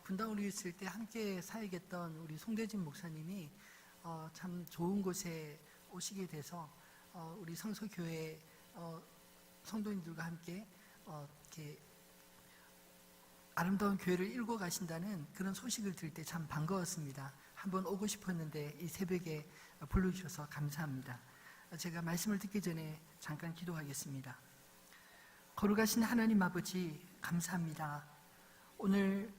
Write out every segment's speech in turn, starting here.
분당으로 있을 때 함께 사역했던 우리 송대진 목사님이 참 좋은 곳에 오시게 돼서 우리 성서교회 성도님들과 함께 이렇게 아름다운 교회를 일궈 가신다는 그런 소식을 들을 때 참 반가웠습니다. 한번 오고 싶었는데 이 새벽에 불러주셔서 감사합니다. 제가 말씀을 듣기 전에 잠깐 기도하겠습니다. 거룩하신 하나님 아버지, 감사합니다. 오늘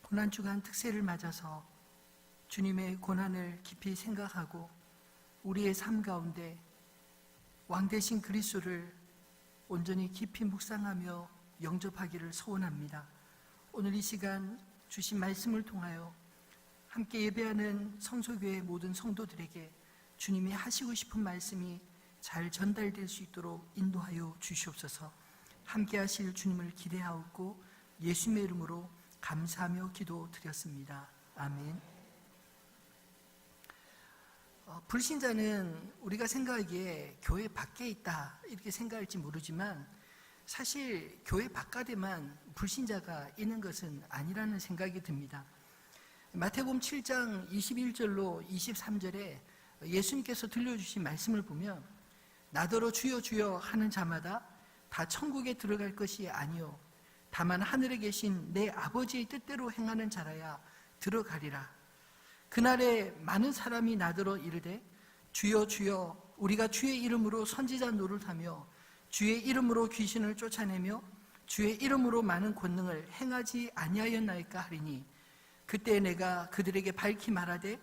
고난주간 특세를 맞아서 주님의 고난을 깊이 생각하고 우리의 삶 가운데 왕 되신 그리스도를 온전히 깊이 묵상하며 영접하기를 소원합니다. 오늘 이 시간 주신 말씀을 통하여 함께 예배하는 성소교회 모든 성도들에게 주님이 하시고 싶은 말씀이 잘 전달될 수 있도록 인도하여 주시옵소서. 함께 하실 주님을 기대하옵고 예수님의 이름으로 감사하며 기도드렸습니다. 아멘. 불신자는 우리가 생각하기에 교회 밖에 있다 이렇게 생각할지 모르지만 사실 교회 바깥에만 불신자가 있는 것은 아니라는 생각이 듭니다. 마태복음 7장 21절로 23절에 예수님께서 들려주신 말씀을 보면 나더러 주여 주여 하는 자마다 다 천국에 들어갈 것이 아니요 다만 하늘에 계신 내 아버지의 뜻대로 행하는 자라야 들어가리라. 그날에 많은 사람이 나더러 이르되 주여 주여 우리가 주의 이름으로 선지자 노릇하며 주의 이름으로 귀신을 쫓아내며 주의 이름으로 많은 권능을 행하지 아니하였나이까 하리니 그때 내가 그들에게 밝히 말하되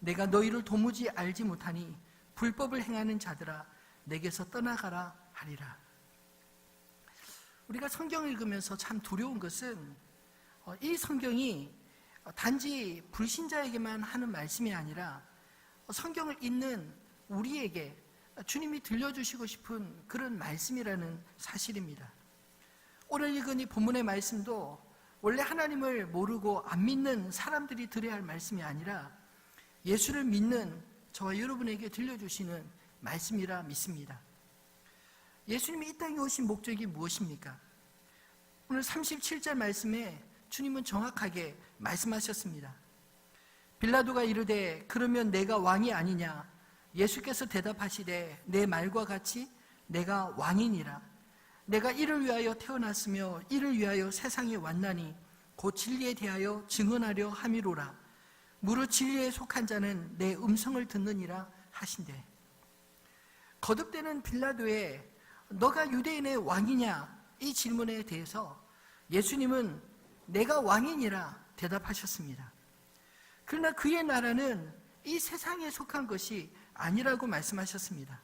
내가 너희를 도무지 알지 못하니 불법을 행하는 자들아 내게서 떠나가라 하리라. 우리가 성경을 읽으면서 참 두려운 것은 이 성경이 단지 불신자에게만 하는 말씀이 아니라 성경을 읽는 우리에게 주님이 들려주시고 싶은 그런 말씀이라는 사실입니다. 오늘 읽은 이 본문의 말씀도 원래 하나님을 모르고 안 믿는 사람들이 들어야 할 말씀이 아니라 예수를 믿는 저와 여러분에게 들려주시는 말씀이라 믿습니다. 예수님이 이 땅에 오신 목적이 무엇입니까? 오늘 37절 말씀에 주님은 정확하게 말씀하셨습니다. 빌라도가 이르되 그러면 내가 왕이 아니냐? 예수께서 대답하시되 내 말과 같이 내가 왕이니라. 내가 이를 위하여 태어났으며 이를 위하여 세상에 왔나니 곧 진리에 대하여 증언하려 함이로라. 무릇 진리에 속한 자는 내 음성을 듣느니라 하신대. 거듭되는 빌라도의 너가 유대인의 왕이냐? 이 질문에 대해서 예수님은 내가 왕이니라 대답하셨습니다. 그러나 그의 나라는 이 세상에 속한 것이 아니라고 말씀하셨습니다.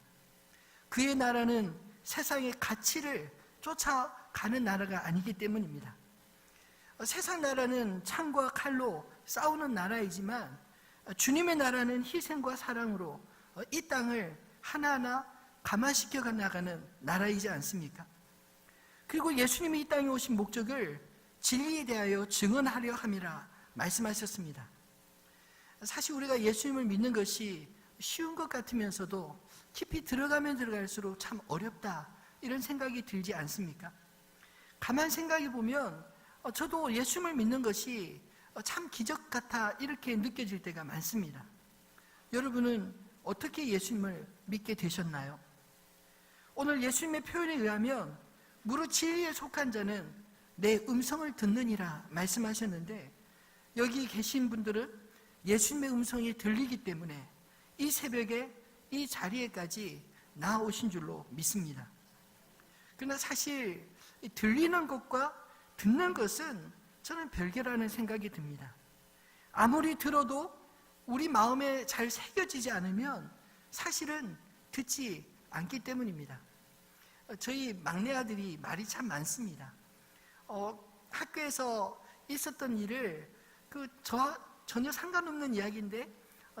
그의 나라는 세상의 가치를 쫓아가는 나라가 아니기 때문입니다. 세상 나라는 창과 칼로 싸우는 나라이지만 주님의 나라는 희생과 사랑으로 이 땅을 하나하나 감화시켜 나가는 나라이지 않습니까? 그리고 예수님이 이 땅에 오신 목적을 진리에 대하여 증언하려 함이라 말씀하셨습니다. 사실 우리가 예수님을 믿는 것이 쉬운 것 같으면서도 깊이 들어가면 들어갈수록 참 어렵다 이런 생각이 들지 않습니까? 가만 생각해 보면 저도 예수님을 믿는 것이 참 기적 같아 이렇게 느껴질 때가 많습니다. 여러분은 어떻게 예수님을 믿게 되셨나요? 오늘 예수님의 표현에 의하면 무릇 진리에 속한 자는 내 음성을 듣느니라 말씀하셨는데 여기 계신 분들은 예수님의 음성이 들리기 때문에 이 새벽에 이 자리에까지 나오신 줄로 믿습니다. 그러나 사실 들리는 것과 듣는 것은 저는 별개라는 생각이 듭니다. 아무리 들어도 우리 마음에 잘 새겨지지 않으면 사실은 듣지 않기 때문입니다. 저희 막내 아들이 말이 참 많습니다. 학교에서 있었던 일을 전혀 상관없는 이야기인데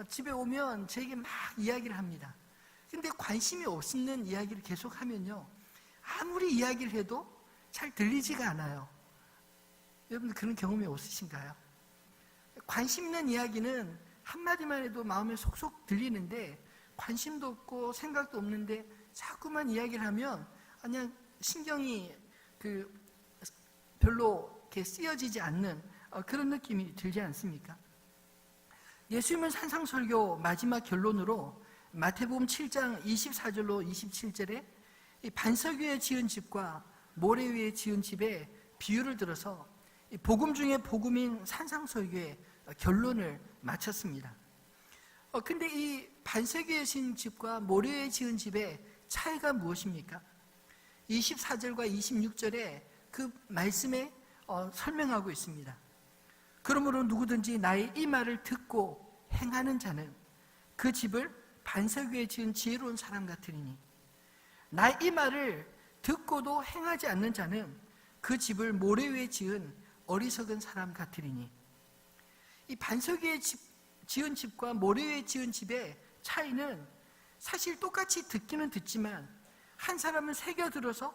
집에 오면 저에게 막 이야기를 합니다. 근데 관심이 없는 이야기를 계속하면요 아무리 이야기를 해도 잘 들리지가 않아요. 여러분 그런 경험이 없으신가요? 관심 있는 이야기는 한마디만 해도 마음에 속속 들리는데 관심도 없고 생각도 없는데 자꾸만 이야기를 하면 그냥 신경이 별로 이렇게 쓰여지지 않는 그런 느낌이 들지 않습니까? 예수님은 산상설교 마지막 결론으로 마태복음 7장 24절로 27절에 이 반석 위에 지은 집과 모래 위에 지은 집의 비유를 들어서 복음 중에 복음인 산상설교의 결론을 마쳤습니다. 근데 이 반석 위에 지은 집과 모래 위에 지은 집의 차이가 무엇입니까? 24절과 26절에 그 말씀에 설명하고 있습니다. 그러므로 누구든지 나의 이 말을 듣고 행하는 자는 그 집을 반석 위에 지은 지혜로운 사람 같으리니, 나의 이 말을 듣고도 행하지 않는 자는 그 집을 모래 위에 지은 어리석은 사람 같으리니, 이 반석 위에 지은 집과 모래 위에 지은 집의 차이는 사실 똑같이 듣기는 듣지만 한 사람은 새겨들어서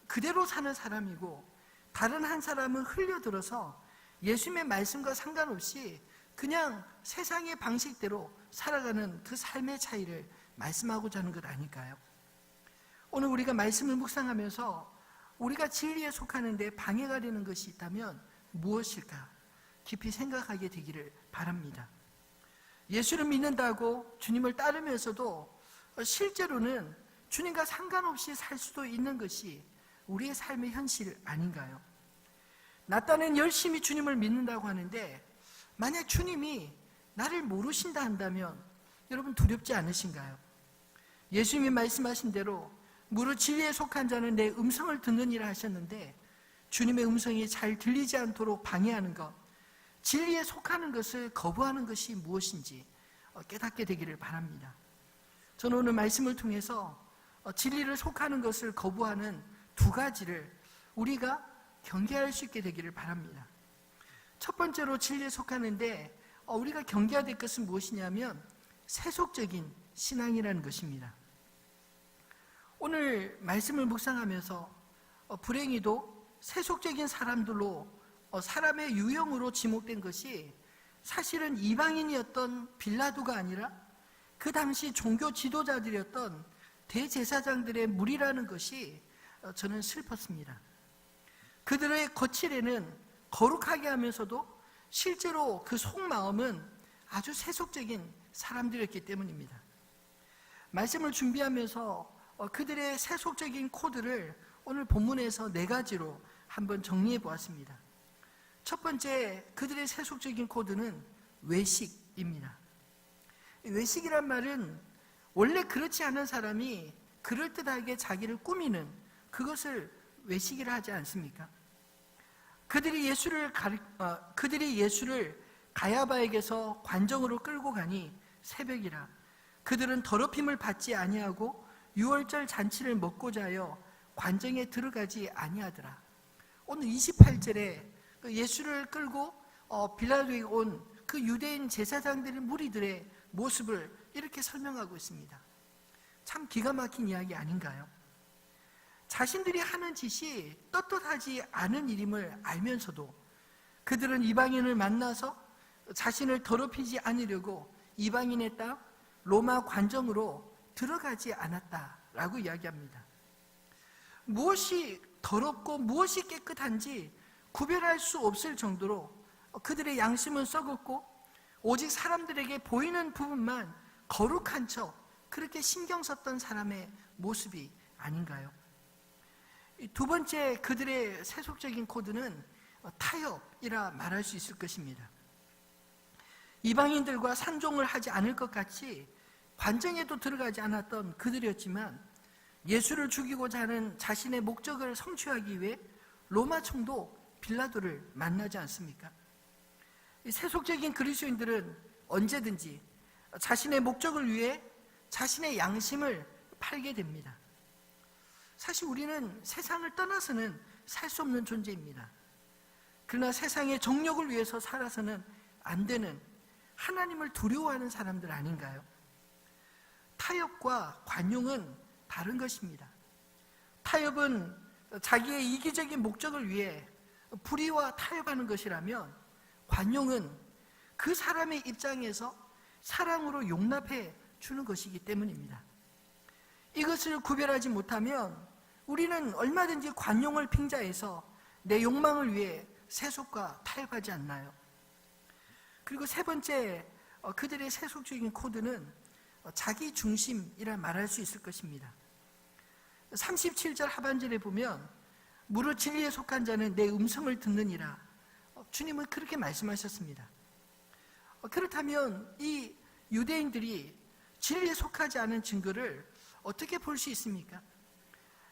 그대로 사는 사람이고 다른 한 사람은 흘려들어서 예수님의 말씀과 상관없이 그냥 세상의 방식대로 살아가는 그 삶의 차이를 말씀하고자 하는 것 아닐까요? 오늘 우리가 말씀을 묵상하면서 우리가 진리에 속하는 데 방해가 되는 것이 있다면 무엇일까 깊이 생각하게 되기를 바랍니다. 예수를 믿는다고 주님을 따르면서도 실제로는 주님과 상관없이 살 수도 있는 것이 우리의 삶의 현실 아닌가요? 나 딴엔 열심히 주님을 믿는다고 하는데 만약 주님이 나를 모르신다 한다면 여러분 두렵지 않으신가요? 예수님이 말씀하신 대로 무릇 진리에 속한 자는 내 음성을 듣느니라 하셨는데 주님의 음성이 잘 들리지 않도록 방해하는 것, 진리에 속하는 것을 거부하는 것이 무엇인지 깨닫게 되기를 바랍니다. 저는 오늘 말씀을 통해서 진리를 속하는 것을 거부하는 두 가지를 우리가 경계할 수 있게 되기를 바랍니다. 첫 번째로 진리에 속하는데 우리가 경계해야 될 것은 무엇이냐면 세속적인 신앙이라는 것입니다. 오늘 말씀을 묵상하면서 불행히도 세속적인 사람들로 사람의 유형으로 지목된 것이 사실은 이방인이었던 빌라도가 아니라 그 당시 종교 지도자들이었던 대제사장들의 무리라는 것이 저는 슬펐습니다. 그들의 거칠에는 거룩하게 하면서도 실제로 그 속마음은 아주 세속적인 사람들이었기 때문입니다. 말씀을 준비하면서 그들의 세속적인 코드를 오늘 본문에서 4가지로 한번 정리해 보았습니다. 첫 번째, 그들의 세속적인 코드는 외식입니다. 외식이란 말은 원래 그렇지 않은 사람이 그럴듯하게 자기를 꾸미는 그것을 외식이라 하지 않습니까? 그들이 예수를 가야바에게서 관정으로 끌고 가니 새벽이라 그들은 더럽힘을 받지 아니하고 유월절 잔치를 먹고자 하여 관정에 들어가지 아니하더라. 오늘 28절에 예수를 끌고 빌라도에 온 그 유대인 제사장들의 무리들의 모습을 이렇게 설명하고 있습니다. 참 기가 막힌 이야기 아닌가요? 자신들이 하는 짓이 떳떳하지 않은 일임을 알면서도 그들은 이방인을 만나서 자신을 더럽히지 않으려고 이방인의 땅 로마 관정으로 들어가지 않았다라고 이야기합니다. 무엇이 더럽고 무엇이 깨끗한지 구별할 수 없을 정도로 그들의 양심은 썩었고 오직 사람들에게 보이는 부분만 거룩한 척 그렇게 신경 썼던 사람의 모습이 아닌가요? 두 번째, 그들의 세속적인 코드는 타협이라 말할 수 있을 것입니다. 이방인들과 상종을 하지 않을 것 같이 관정에도 들어가지 않았던 그들이었지만 예수를 죽이고자 하는 자신의 목적을 성취하기 위해 로마 총독 빌라도를 만나지 않습니까? 이 세속적인 그리스도인들은 언제든지 자신의 목적을 위해 자신의 양심을 팔게 됩니다. 사실 우리는 세상을 떠나서는 살 수 없는 존재입니다. 그러나 세상의 정욕을 위해서 살아서는 안 되는 하나님을 두려워하는 사람들 아닌가요? 타협과 관용은 다른 것입니다. 타협은 자기의 이기적인 목적을 위해 불의와 타협하는 것이라면 관용은 그 사람의 입장에서 사랑으로 용납해 주는 것이기 때문입니다. 이것을 구별하지 못하면 우리는 얼마든지 관용을 핑자해서 내 욕망을 위해 세속과 타협하지 않나요? 그리고 세 번째, 그들의 세속적인 코드는 자기 중심이라 말할 수 있을 것입니다. 37절 하반절에 보면 무릇 진리에 속한 자는 내 음성을 듣느니라. 주님은 그렇게 말씀하셨습니다. 그렇다면 이 유대인들이 진리에 속하지 않은 증거를 어떻게 볼 수 있습니까?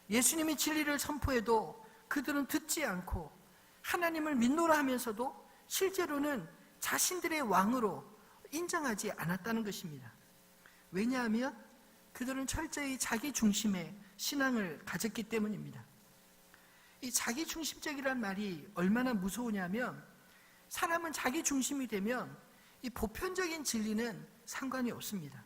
예수님이 진리를 선포해도 그들은 듣지 않고 하나님을 믿노라 하면서도 실제로는 자신들의 왕으로 인정하지 않았다는 것입니다. 왜냐하면 그들은 철저히 자기 중심의 신앙을 가졌기 때문입니다. 이 자기 중심적이란 말이 얼마나 무서우냐면 사람은 자기 중심이 되면 이 보편적인 진리는 상관이 없습니다.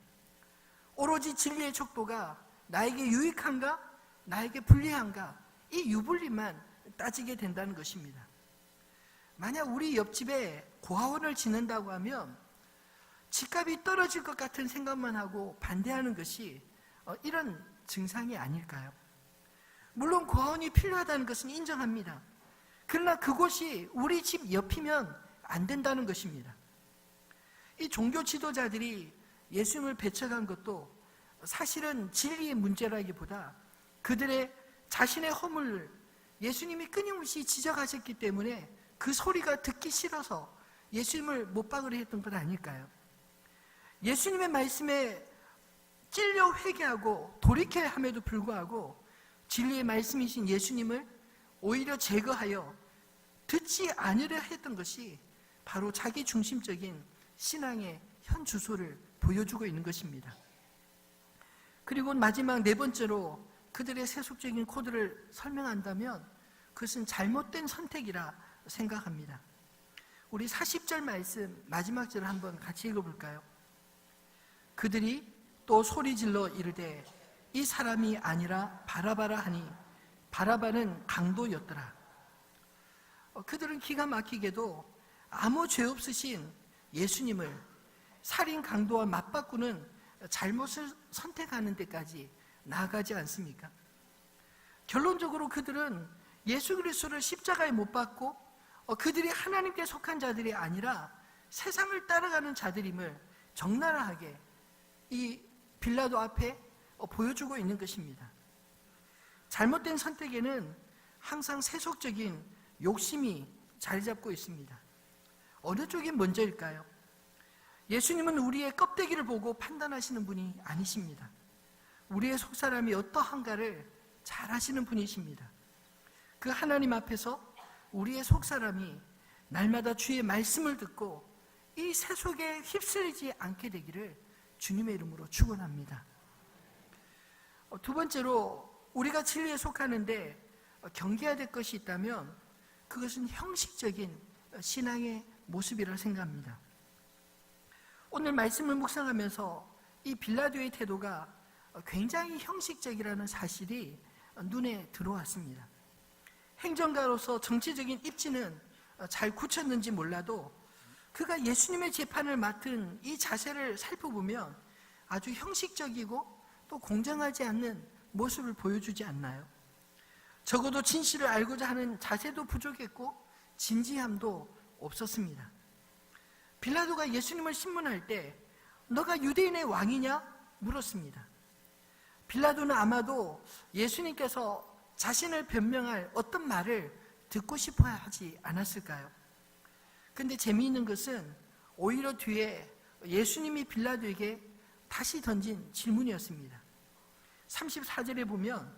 오로지 진리의 척도가 나에게 유익한가 나에게 불리한가 이 유불리만 따지게 된다는 것입니다. 만약 우리 옆집에 고아원을 짓는다고 하면 집값이 떨어질 것 같은 생각만 하고 반대하는 것이 이런 증상이 아닐까요? 물론 고아원이 필요하다는 것은 인정합니다. 그러나 그곳이 우리 집 옆이면 안 된다는 것입니다. 이 종교 지도자들이 예수님을 배척한 것도 사실은 진리의 문제라기보다 그들의 자신의 허물을 예수님이 끊임없이 지적하셨기 때문에 그 소리가 듣기 싫어서 예수님을 못 박으려 했던 것 아닐까요? 예수님의 말씀에 찔려 회개하고 돌이켜야 함에도 불구하고 진리의 말씀이신 예수님을 오히려 제거하여 듣지 않으려 했던 것이 바로 자기 중심적인 신앙의 현 주소를 보여주고 있는 것입니다. 그리고 마지막 네 번째로 그들의 세속적인 코드를 설명한다면 그것은 잘못된 선택이라 생각합니다. 우리 40절 말씀 마지막 절을 한번 같이 읽어볼까요? 그들이 또 소리질러 이르되 이 사람이 아니라 바라바라 하니 바라바는 강도였더라. 그들은 기가 막히게도 아무 죄 없으신 예수님을 살인 강도와 맞바꾸는 잘못을 선택하는 데까지 나아가지 않습니까? 결론적으로 그들은 예수 그리스도를 십자가에 못 박고 그들이 하나님께 속한 자들이 아니라 세상을 따라가는 자들임을 적나라하게 이 빌라도 앞에 보여주고 있는 것입니다. 잘못된 선택에는 항상 세속적인 욕심이 자리 잡고 있습니다. 어느 쪽이 먼저일까요? 예수님은 우리의 껍데기를 보고 판단하시는 분이 아니십니다. 우리의 속사람이 어떠한가를 잘 아시는 분이십니다. 그 하나님 앞에서 우리의 속사람이 날마다 주의 말씀을 듣고 이 세속에 휩쓸리지 않게 되기를 주님의 이름으로 축원합니다. 두 번째로 우리가 진리에 속하는데 경계해야 될 것이 있다면 그것은 형식적인 신앙의 모습이라 생각합니다. 오늘 말씀을 묵상하면서 이 빌라도의 태도가 굉장히 형식적이라는 사실이 눈에 들어왔습니다. 행정가로서 정치적인 입지는 잘 굳혔는지 몰라도 그가 예수님의 재판을 맡은 이 자세를 살펴보면 아주 형식적이고 또 공정하지 않는 모습을 보여주지 않나요? 적어도 진실을 알고자 하는 자세도 부족했고 진지함도 없었습니다. 빌라도가 예수님을 신문할 때 너가 유대인의 왕이냐? 물었습니다. 빌라도는 아마도 예수님께서 자신을 변명할 어떤 말을 듣고 싶어 하지 않았을까요? 근데 재미있는 것은 오히려 뒤에 예수님이 빌라도에게 다시 던진 질문이었습니다. 34절에 보면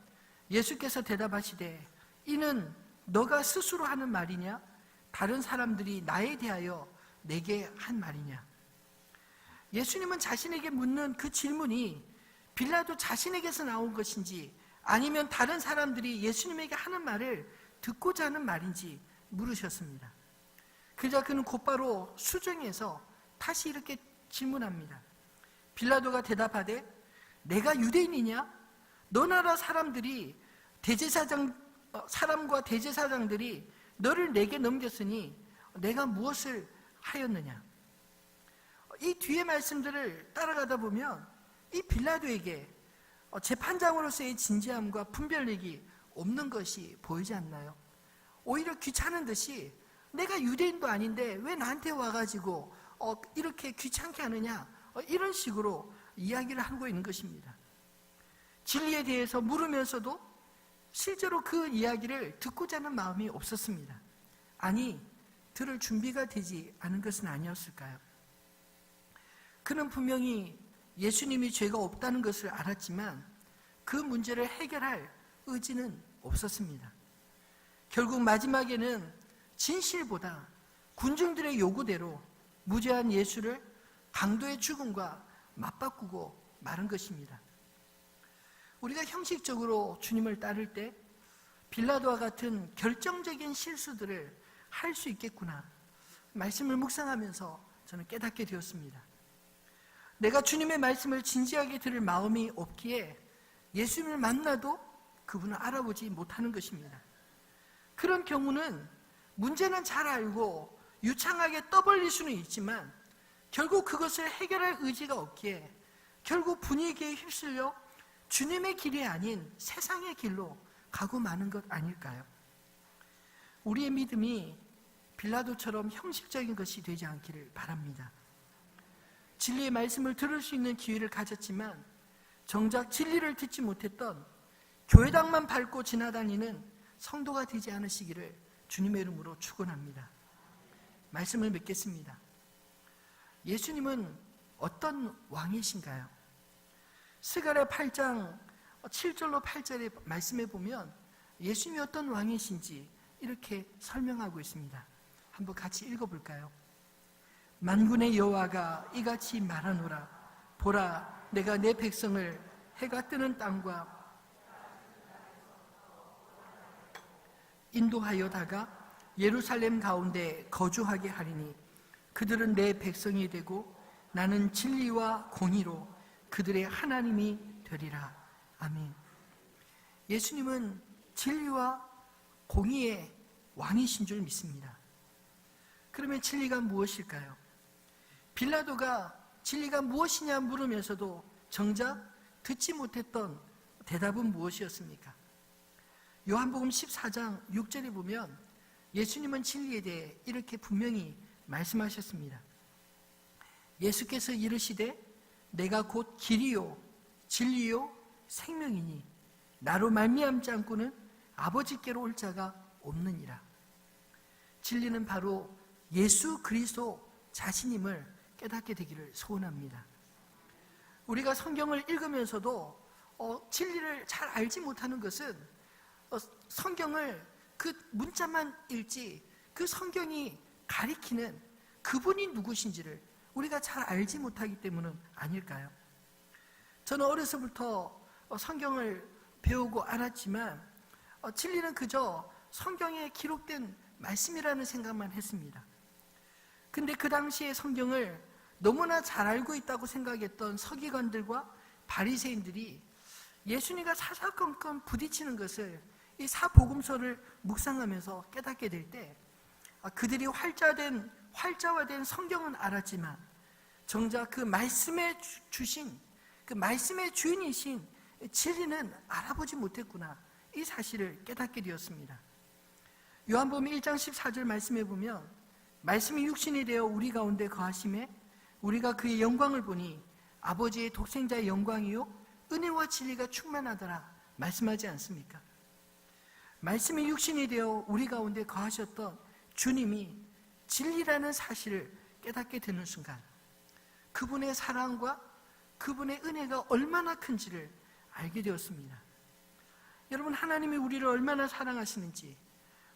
예수께서 대답하시되 이는 너가 스스로 하는 말이냐? 다른 사람들이 나에 대하여 내게 한 말이냐? 예수님은 자신에게 묻는 그 질문이 빌라도 자신에게서 나온 것인지 아니면 다른 사람들이 예수님에게 하는 말을 듣고자 하는 말인지 물으셨습니다. 그러자 그는 곧바로 수정해서 다시 이렇게 질문합니다. 빌라도가 대답하되 내가 유대인이냐? 너 나라 사람들이 사람과 대제사장들이 너를 내게 넘겼으니 내가 무엇을 하였느냐? 이 뒤의 말씀들을 따라가다 보면 이 빌라도에게 재판장으로서의 진지함과 분별력이 없는 것이 보이지 않나요? 오히려 귀찮은 듯이 내가 유대인도 아닌데 왜 나한테 와가지고 이렇게 귀찮게 하느냐, 이런 식으로 이야기를 하고 있는 것입니다. 진리에 대해서 물으면서도 실제로 그 이야기를 듣고자 하는 마음이 없었습니다. 아니, 들을 준비가 되지 않은 것은 아니었을까요? 그는 분명히 예수님이 죄가 없다는 것을 알았지만 그 문제를 해결할 의지는 없었습니다. 결국 마지막에는 진실보다 군중들의 요구대로 무죄한 예수를 강도의 죽음과 맞바꾸고 마른 것입니다. 우리가 형식적으로 주님을 따를 때 빌라도와 같은 결정적인 실수들을 할 수 있겠구나, 말씀을 묵상하면서 저는 깨닫게 되었습니다. 내가 주님의 말씀을 진지하게 들을 마음이 없기에 예수님을 만나도 그분을 알아보지 못하는 것입니다. 그런 경우는 문제는 잘 알고 유창하게 떠벌릴 수는 있지만 결국 그것을 해결할 의지가 없기에 결국 분위기에 휩쓸려 주님의 길이 아닌 세상의 길로 가고 마는 것 아닐까요? 우리의 믿음이 빌라도처럼 형식적인 것이 되지 않기를 바랍니다. 진리의 말씀을 들을 수 있는 기회를 가졌지만 정작 진리를 듣지 못했던 교회당만 밟고 지나다니는 성도가 되지 않으시기를 주님의 이름으로 축원합니다. 말씀을 맺겠습니다. 예수님은 어떤 왕이신가요? 스가랴 8장 7절로 8절의 말씀에 보면 예수님이 어떤 왕이신지 이렇게 설명하고 있습니다. 한번 같이 읽어볼까요? 만군의 여호와가 이같이 말하노라. 보라, 내가 내 백성을 해가 뜨는 땅과 인도하여다가 예루살렘 가운데 거주하게 하리니 그들은 내 백성이 되고 나는 진리와 공의로 그들의 하나님이 되리라. 아멘. 예수님은 진리와 공의의 왕이신 줄 믿습니다. 그러면 진리가 무엇일까요? 빌라도가 진리가 무엇이냐 물으면서도 정작 듣지 못했던 대답은 무엇이었습니까? 요한복음 14장 6절에 보면 예수님은 진리에 대해 이렇게 분명히 말씀하셨습니다. 예수께서 이르시되 내가 곧 길이요 진리요 생명이니 나로 말미암지 않고는 아버지께로 올 자가 없느니라. 진리는 바로 예수 그리스도 자신임을 깨닫게 되기를 소원합니다. 우리가 성경을 읽으면서도 진리를 잘 알지 못하는 것은 성경을 그 문자만 읽지 그 성경이 가리키는 그분이 누구신지를 우리가 잘 알지 못하기 때문은 아닐까요? 저는 어려서부터 성경을 배우고 알았지만 진리는 그저 성경에 기록된 말씀이라는 생각만 했습니다. 근데 그 당시에 성경을 너무나 잘 알고 있다고 생각했던 서기관들과 바리새인들이 예수님과 사사건건 부딪히는 것을 이 사복음서를 묵상하면서 깨닫게 될 때 그들이 활자화된 성경은 알았지만 정작 그 말씀에 주신 그 말씀의 주인이신 진리는 알아보지 못했구나, 이 사실을 깨닫게 되었습니다. 요한복음 1장 14절 말씀에 보면 말씀이 육신이 되어 우리 가운데 거하심에 우리가 그의 영광을 보니 아버지의 독생자의 영광이요 은혜와 진리가 충만하더라 말씀하지 않습니까? 말씀이 육신이 되어 우리 가운데 거하셨던 주님이 진리라는 사실을 깨닫게 되는 순간 그분의 사랑과 그분의 은혜가 얼마나 큰지를 알게 되었습니다. 여러분, 하나님이 우리를 얼마나 사랑하시는지,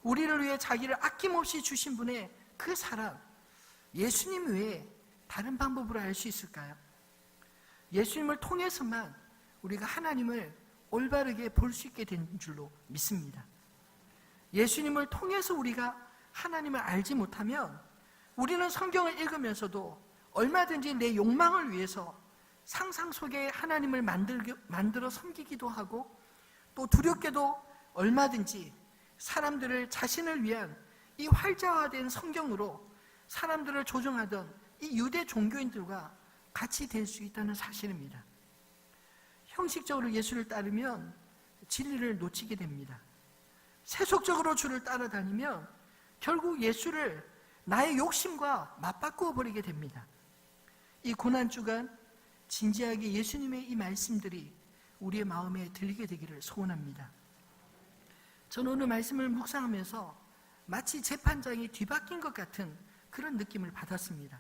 우리를 위해 자기를 아낌없이 주신 분의 그 사랑, 예수님 외에 다른 방법으로 알 수 있을까요? 예수님을 통해서만 우리가 하나님을 올바르게 볼 수 있게 된 줄로 믿습니다. 예수님을 통해서 우리가 하나님을 알지 못하면 우리는 성경을 읽으면서도 얼마든지 내 욕망을 위해서 상상 속에 하나님을 만들어 섬기기도 하고 또 두렵게도 얼마든지 사람들을 자신을 위한 이 활자화된 성경으로 사람들을 조종하던 이 유대 종교인들과 같이 될 수 있다는 사실입니다. 형식적으로 예수를 따르면 진리를 놓치게 됩니다. 세속적으로 주를 따라다니면 결국 예수를 나의 욕심과 맞바꾸어 버리게 됩니다. 이 고난주간 진지하게 예수님의 이 말씀들이 우리의 마음에 들리게 되기를 소원합니다. 저는 오늘 말씀을 묵상하면서 마치 재판장이 뒤바뀐 것 같은 그런 느낌을 받았습니다.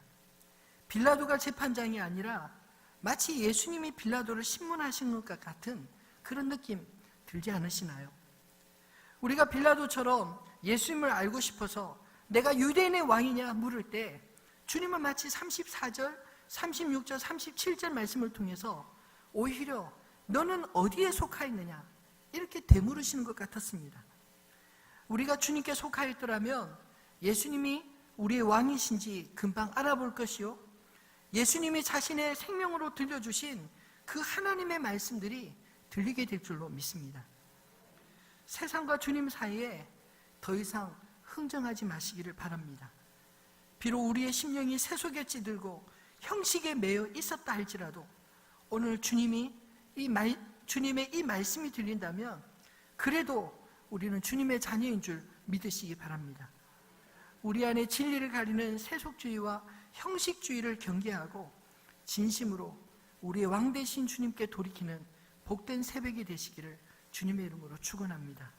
빌라도가 재판장이 아니라 마치 예수님이 빌라도를 신문하신 것 같은 그런 느낌 들지 않으시나요? 우리가 빌라도처럼 예수님을 알고 싶어서 내가 유대인의 왕이냐 물을 때 주님은 마치 34절, 36절, 37절 말씀을 통해서 오히려 너는 어디에 속하였느냐 이렇게 되물으시는 것 같았습니다. 우리가 주님께 속하였더라면 예수님이 우리의 왕이신지 금방 알아볼 것이요, 예수님이 자신의 생명으로 들려주신 그 하나님의 말씀들이 들리게 될 줄로 믿습니다. 세상과 주님 사이에 더 이상 흥정하지 마시기를 바랍니다. 비록 우리의 심령이 세속에 찌들고 형식에 매여 있었다 할지라도 오늘 주님의 이 말씀이 들린다면 그래도 우리는 주님의 자녀인 줄 믿으시기 바랍니다. 우리 안에 진리를 가리는 세속주의와 형식주의를 경계하고 진심으로 우리의 왕 되신 주님께 돌이키는 복된 새벽이 되시기를 주님의 이름으로 축원합니다.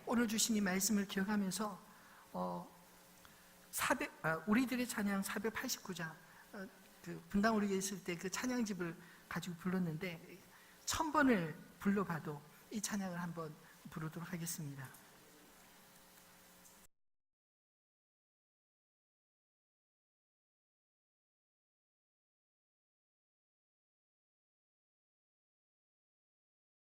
오늘 주신 이 말씀을 기억하면서 우리들의 찬양 489장 분당 우리가 있을 때 그 찬양집을 가지고 불렀는데 1000번을 불러봐도 이 찬양을 한번 부르도록 하겠습니다.